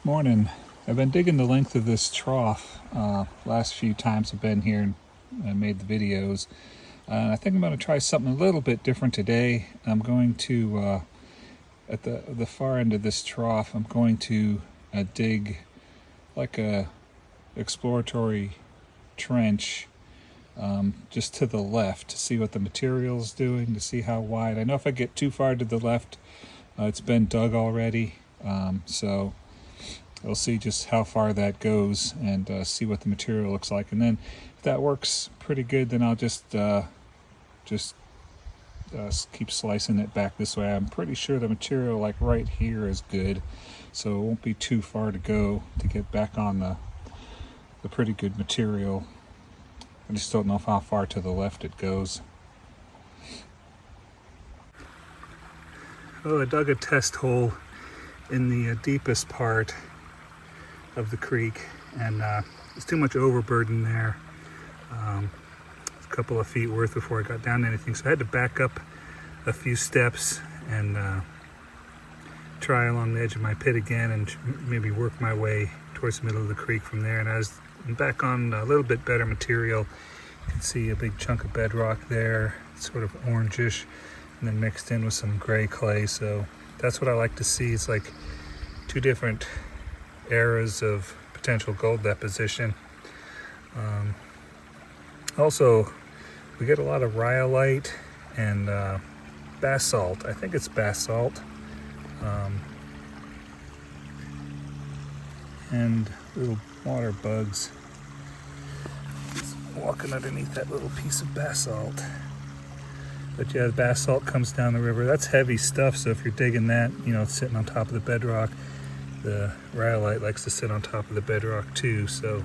Morning. I've been digging the length of this trough last few times I've been here and made the videos. I think I'm going to try something a little bit different today. I'm going to, at the far end of this trough, I'm going to dig like a exploratory trench just to the left to see what the material's doing, to see how wide. I know if I get too far to the left, it's been dug already, so we'll see just how far that goes and see what the material looks like. And then if that works pretty good, then I'll just keep slicing it back this way. I'm pretty sure the material like right here is good, so it won't be too far to go to get back on the pretty good material. I just don't know how far to the left it goes. Oh, I dug a test hole in the deepest part of the creek, and there's too much overburden there. A couple of feet worth before I got down to anything, so I had to back up a few steps and try along the edge of my pit again and maybe work my way towards the middle of the creek from there. And I was back on a little bit better material. You can see a big chunk of bedrock there, sort of orangish, and then mixed in with some gray clay. So that's what I like to see. It's like two different eras of potential gold deposition. Also, we get a lot of rhyolite and basalt. I think it's basalt. And little water bugs just walking underneath that little piece of basalt. But yeah, the basalt comes down the river. That's heavy stuff, so if you're digging that, you know, it's sitting on top of the bedrock. The rhyolite likes to sit on top of the bedrock too, so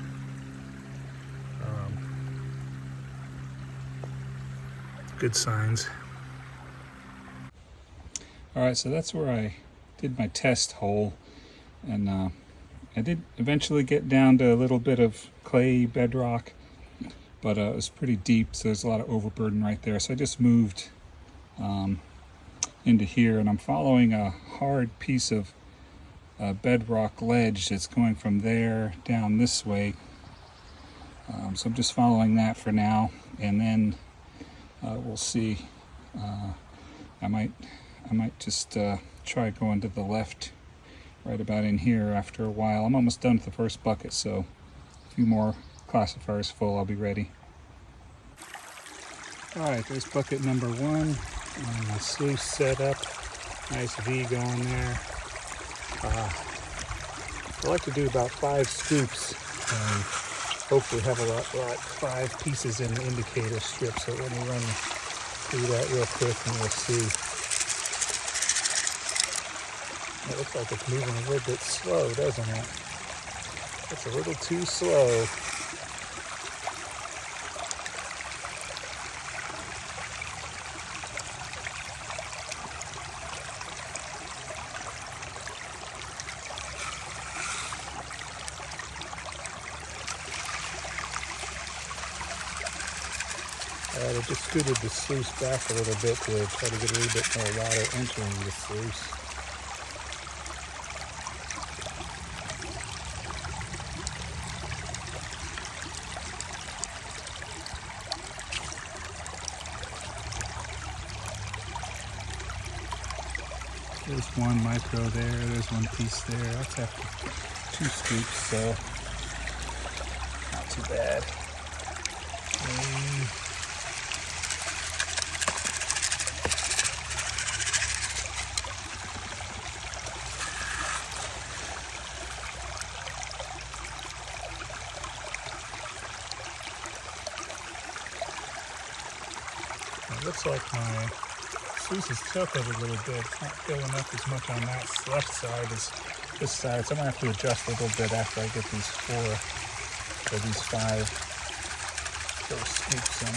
good signs. Alright, so that's where I did my test hole, and I did eventually get down to a little bit of clay bedrock, but it was pretty deep, so there's a lot of overburden right there. So I just moved into here, and I'm following a hard piece of bedrock ledge that's going from there down this way. So I'm just following that for now, and then we'll see. I might just try going to the left right about in here after a while. I'm almost done with the first bucket, so a few more classifiers full, I'll be ready. Alright, there's bucket number one. The sluice set up. Nice V going there. I like to do about 5 scoops and hopefully have a lot 5 pieces in the indicator strip. So let me run through that real quick and we'll see. It looks like it's moving a little bit slow, doesn't it? It's a little too slow. I just scooted the sluice back a little bit to try to get a little bit more water entering the sluice. There's one micro there, there's one piece there. That's after 2 scoops, so not too bad. It looks like my sluice is tilted a little bit. It's not filling up as much on that left side as this side, so I'm going to have to adjust a little bit after I get these 4 or these 5 little scoops in.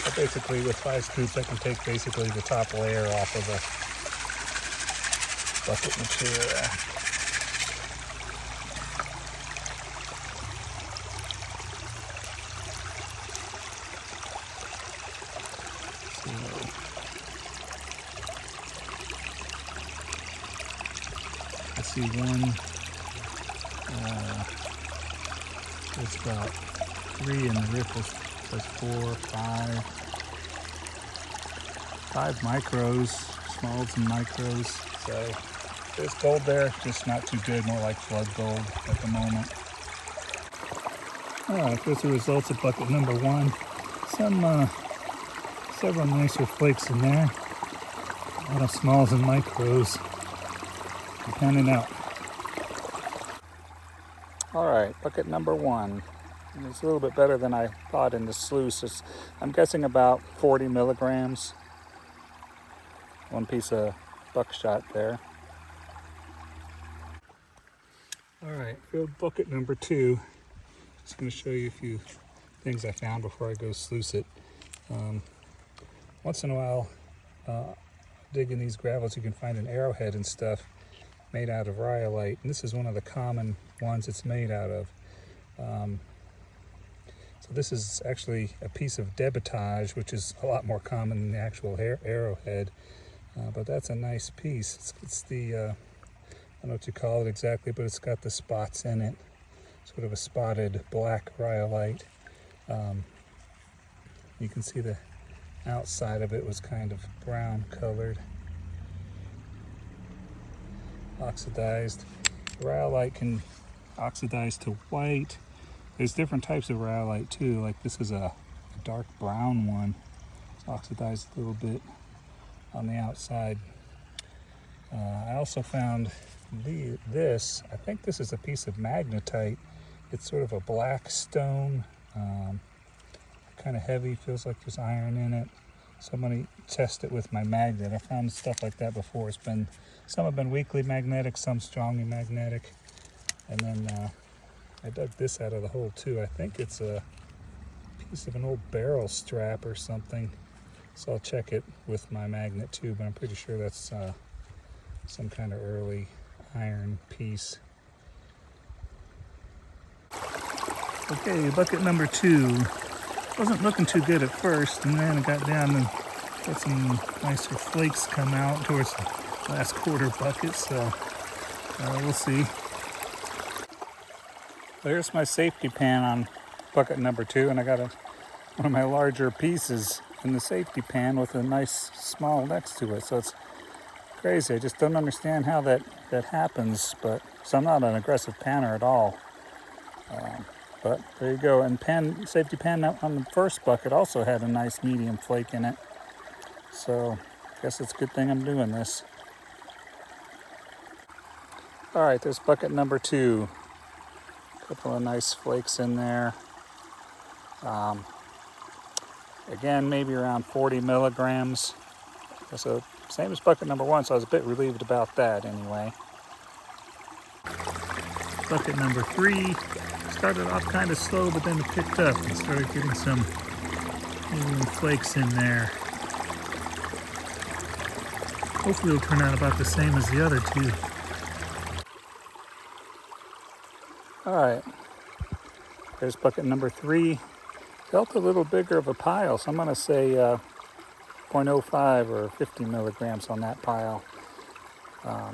But basically with 5 scoops I can take basically the top layer off of the bucket material. see one, there's about 3 in the ripples. There's 4, 5 micros, smalls and micros. So there's gold there, just not too good, more like flood gold at the moment. All right, here's the results of bucket number 1. Several nicer flakes in there. A lot of smalls and micros. I'm panning out. All right, bucket number 1. It's a little bit better than I thought in the sluice. I'm guessing about 40 milligrams. One piece of buckshot there. All right, for bucket number 2, just going to show you a few things I found before I go sluice it. Once in a while, digging these gravels, you can find an arrowhead and stuff made out of rhyolite, and this is one of the common ones it's made out of. So this is actually a piece of debitage, which is a lot more common than the actual arrowhead, but that's a nice piece. It's the, I don't know what you call it exactly, but it's got the spots in it, sort of a spotted black rhyolite. You can see the outside of it was kind of brown colored, oxidized. Rhyolite can oxidize to white. There's different types of rhyolite too, like this is a dark brown one. It's oxidized a little bit on the outside. I also found this, I think this is a piece of magnetite. It's sort of a black stone, kind of heavy, feels like there's iron in it. So I'm going to test it with my magnet. I found stuff like that before. Some have been weakly magnetic, some strongly magnetic. And then I dug this out of the hole too. I think it's a piece of an old barrel strap or something. So I'll check it with my magnet too, but I'm pretty sure that's some kind of early iron piece. Okay, bucket number 2. Wasn't looking too good at first, and then I got down and got some nicer flakes come out towards the last quarter bucket, so we'll see. There's my safety pan on bucket number 2, and I got one of my larger pieces in the safety pan with a nice small next to it, so it's crazy. I just don't understand how that happens, but so I'm not an aggressive panner at all. But there you go. And safety pan on the first bucket also had a nice medium flake in it. So I guess it's a good thing I'm doing this. All right, there's bucket number 2. A couple of nice flakes in there. Again, maybe around 40 milligrams. So same as bucket number 1, so I was a bit relieved about that anyway. Bucket number 3. Started off kind of slow, but then it picked up and started getting some medium flakes in there. Hopefully it'll turn out about the same as the other 2. Alright, there's bucket number 3. Felt a little bigger of a pile, so I'm going to say 0.05 or 50 milligrams on that pile. A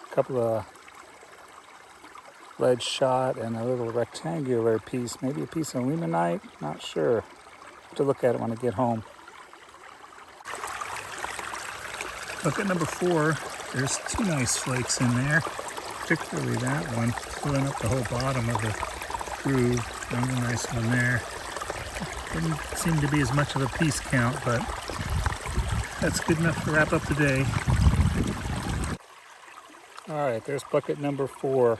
couple of lead shot and a little rectangular piece, maybe a piece of aluminite, not sure. Have to look at it when I get home. Bucket number 4, there's 2 nice flakes in there, particularly that one, filling up the whole bottom of the groove. Another nice one there. Didn't seem to be as much of a piece count, but that's good enough to wrap up the day. All right, there's bucket number 4.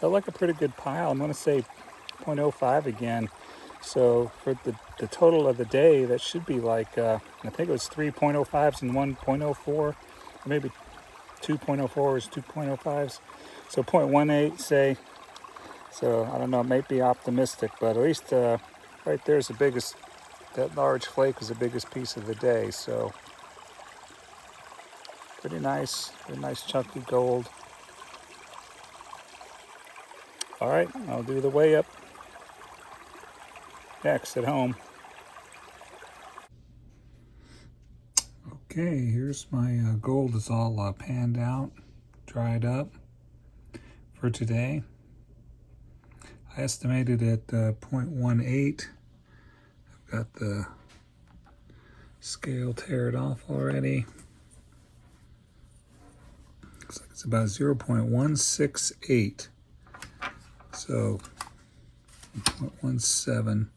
Felt like a pretty good pile. I'm going to say 0.05 again. So for the total of the day, that should be like, I think it was 3 0.05s and 1 0.04, or maybe 2 0.04s, 2 0.05s. So 0.18, say. So I don't know, it might be optimistic, but at least right there's the biggest, that large flake was the biggest piece of the day. So pretty nice chunky gold. All right, I'll do the weigh up next at home. Okay, here's my gold is all panned out. dried up for today. I estimated at 0.18. I've got the scale teared off already. Looks like it's about 0.168. So 0.17.